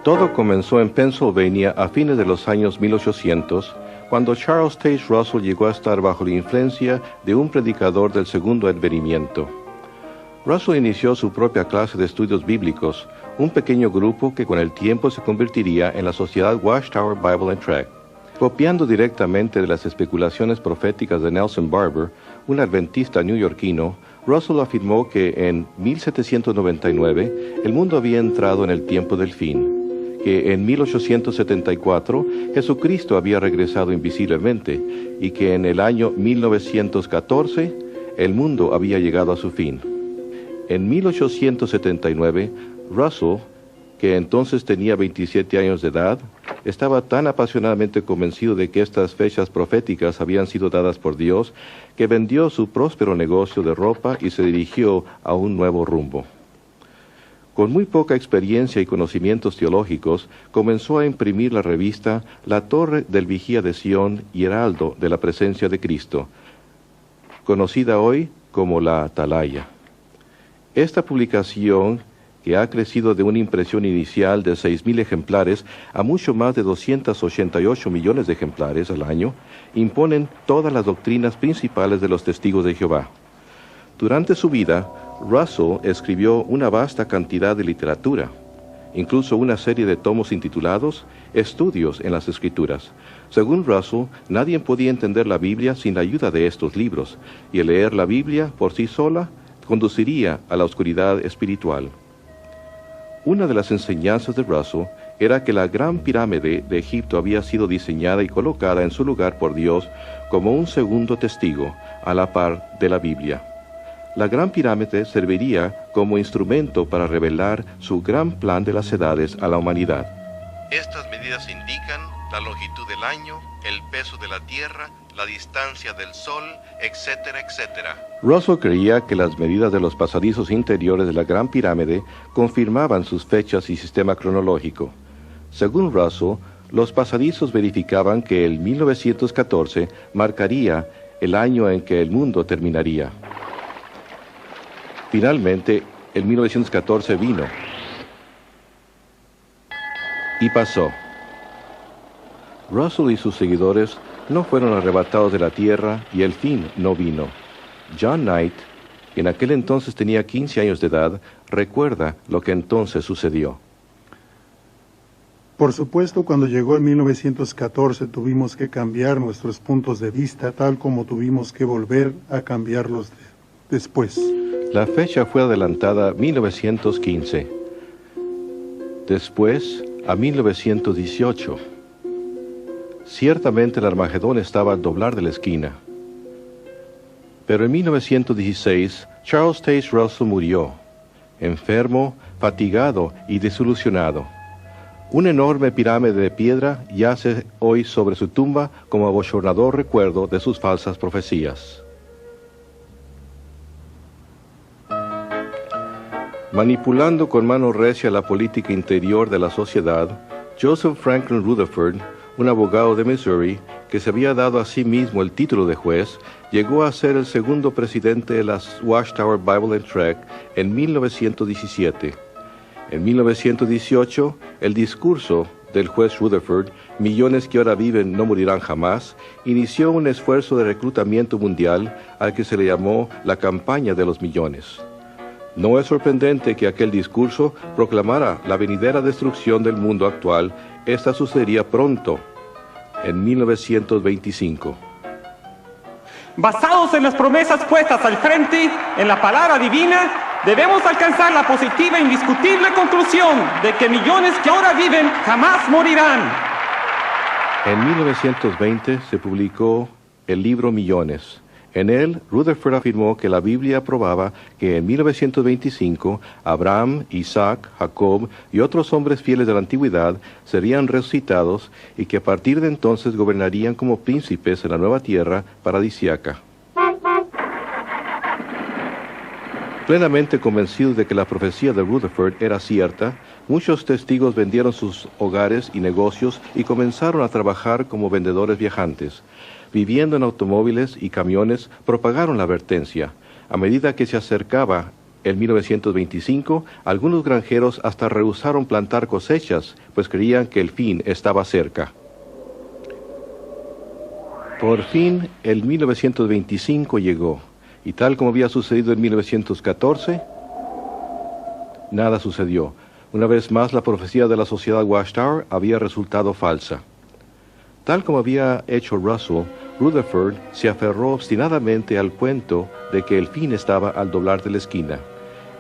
Todo comenzó en Pennsylvania a fines de los años 1800, cuando Charles Taze Russell llegó a estar bajo la influencia de un predicador del segundo advenimiento. Russell inició su propia clase de estudios bíblicos, un pequeño grupo que con el tiempo se convertiría en la Sociedad Watchtower Bible and Tract. Copiando directamente de las especulaciones proféticas de Nelson Barber, un adventista neoyorquino, Russell afirmó que en 1799 el mundo había entrado en el tiempo del fin, que en 1874 Jesucristo había regresado invisiblemente y que en el año 1914 el mundo había llegado a su fin. En 1879, Russell, que entonces tenía 27 años de edad, estaba tan apasionadamente convencido de que estas fechas proféticas habían sido dadas por Dios, que vendió su próspero negocio de ropa y se dirigió a un nuevo rumbo. Con muy poca experiencia y conocimientos teológicos, comenzó a imprimir la revista La Torre del Vigía de Sion y Heraldo de la Presencia de Cristo, conocida hoy como la Atalaya. Esta publicación, que ha crecido de una impresión inicial de 6,000 ejemplares a mucho más de 288 millones de ejemplares al año, imponen todas las doctrinas principales de los testigos de Jehová. Durante su vida, Russell escribió una vasta cantidad de literatura, incluso una serie de tomos intitulados Estudios en las Escrituras. Según Russell, nadie podía entender la Biblia sin la ayuda de estos libros, y el leer la Biblia por sí sola conduciría a la oscuridad espiritual. Una de las enseñanzas de Russell era que la Gran Pirámide de Egipto había sido diseñada y colocada en su lugar por Dios como un segundo testigo, a la par de la Biblia. La Gran Pirámide serviría como instrumento para revelar su gran plan de las edades a la humanidad. Estas medidas indican la longitud del año, el peso de la Tierra, la distancia del Sol, etcétera, etcétera. Russell creía que las medidas de los pasadizos interiores de la Gran Pirámide confirmaban sus fechas y sistema cronológico. Según Russell, los pasadizos verificaban que el 1914 marcaría el año en que el mundo terminaría. Finalmente, el 1914 vino y pasó. Russell y sus seguidores no fueron arrebatados de la tierra y el fin no vino. John Knight, que en aquel entonces tenía 15 años de edad, recuerda lo que entonces sucedió. Por supuesto, cuando llegó el 1914 tuvimos que cambiar nuestros puntos de vista, tal como tuvimos que volver a cambiarlos después. La fecha fue adelantada a 1915, después a 1918. Ciertamente el Armagedón estaba al doblar de la esquina. Pero en 1916, Charles Taze Russell murió, enfermo, fatigado y desilusionado. Una enorme pirámide de piedra yace hoy sobre su tumba como abochornador recuerdo de sus falsas profecías. Manipulando con mano recia la política interior de la sociedad, Joseph Franklin Rutherford, un abogado de Missouri, que se había dado a sí mismo el título de juez, llegó a ser el segundo presidente de la Watchtower Bible and Tract en 1917. En 1918, el discurso del juez Rutherford, Millones que ahora viven no morirán jamás, inició un esfuerzo de reclutamiento mundial al que se le llamó la campaña de los millones. No es sorprendente que aquel discurso proclamara la venidera destrucción del mundo actual. Esta sucedería pronto, en 1925. Basados en las promesas puestas al frente, en la palabra divina, debemos alcanzar la positiva e indiscutible conclusión de que millones que ahora viven jamás morirán. En 1920 se publicó el libro Millones. En él, Rutherford afirmó que la Biblia aprobaba que en 1925 Abraham, Isaac, Jacob y otros hombres fieles de la antigüedad serían resucitados y que a partir de entonces gobernarían como príncipes en la nueva tierra paradisíaca. Plenamente convencidos de que la profecía de Rutherford era cierta, muchos testigos vendieron sus hogares y negocios y comenzaron a trabajar como vendedores viajantes. Viviendo en automóviles y camiones, propagaron la advertencia. A medida que se acercaba En 1925, algunos granjeros hasta rehusaron plantar cosechas, pues creían que el fin estaba cerca. Por fin, el 1925 llegó, y tal como había sucedido en 1914, nada sucedió. Una vez más, la profecía de la sociedad Watchtower había resultado falsa. Tal como había hecho Russell, Rutherford se aferró obstinadamente al cuento de que el fin estaba al doblar de la esquina.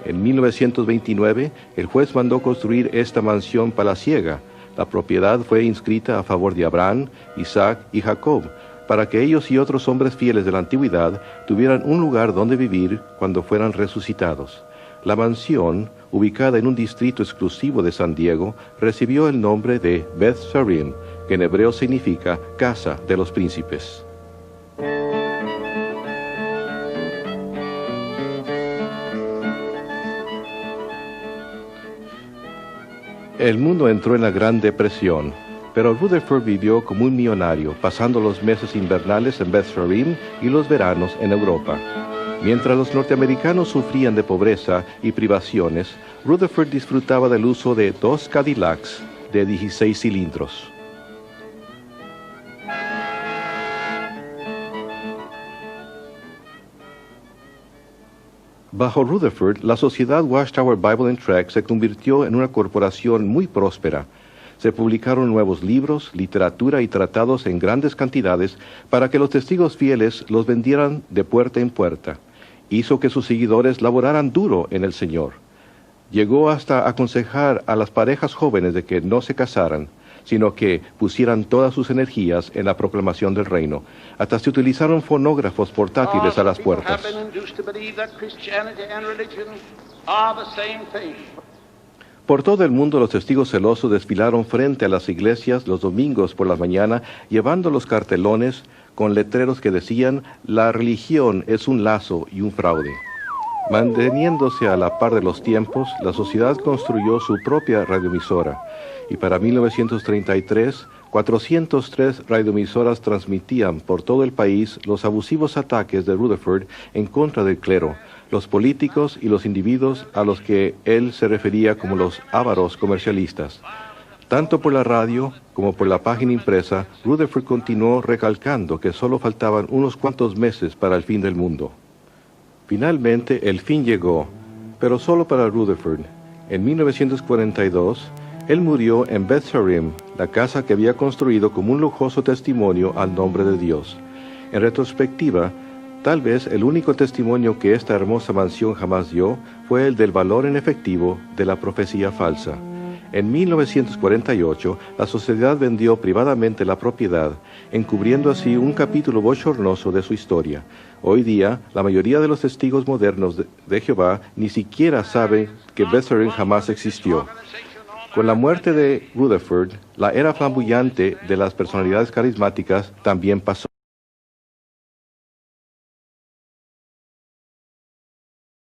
En 1929, el juez mandó construir esta mansión palaciega. La propiedad fue inscrita a favor de Abraham, Isaac y Jacob, para que ellos y otros hombres fieles de la antigüedad tuvieran un lugar donde vivir cuando fueran resucitados. La mansión, ubicada en un distrito exclusivo de San Diego, recibió el nombre de Beth Sarim, que en hebreo significa casa de los príncipes. El mundo entró en la Gran Depresión, pero Rutherford vivió como un millonario, pasando los meses invernales en Beth Sarim y los veranos en Europa. Mientras los norteamericanos sufrían de pobreza y privaciones, Rutherford disfrutaba del uso de 2 Cadillacs de 16 cilindros. Bajo Rutherford, la sociedad Watchtower Bible and Tract se convirtió en una corporación muy próspera. Se publicaron nuevos libros, literatura y tratados en grandes cantidades para que los testigos fieles los vendieran de puerta en puerta. Hizo que sus seguidores laboraran duro en el Señor. Llegó hasta aconsejar a las parejas jóvenes de que no se casaran, sino que pusieran todas sus energías en la proclamación del reino. Hasta se utilizaron fonógrafos portátiles a las puertas. Por todo el mundo los testigos celosos desfilaron frente a las iglesias los domingos por la mañana, llevando los cartelones con letreros que decían: la religión es un lazo y un fraude. Manteniéndose a la par de los tiempos, la sociedad construyó su propia radioemisora, y para 1933, 403 radioemisoras transmitían por todo el país los abusivos ataques de Rutherford en contra del clero, los políticos y los individuos a los que él se refería como los ávaros comercialistas. Tanto por la radio como por la página impresa, Rutherford continuó recalcando que solo faltaban unos cuantos meses para el fin del mundo. Finalmente, el fin llegó, pero solo para Rutherford. En 1942, él murió en Beth Sarim, la casa que había construido como un lujoso testimonio al nombre de Dios. En retrospectiva, tal vez el único testimonio que esta hermosa mansión jamás dio fue el del valor en efectivo de la profecía falsa. En 1948, la sociedad vendió privadamente la propiedad, encubriendo así un capítulo bochornoso de su historia. Hoy día, la mayoría de los testigos modernos de Jehová ni siquiera saben que Beth Sarim jamás existió. Con la muerte de Rutherford, la era flamboyante de las personalidades carismáticas también pasó.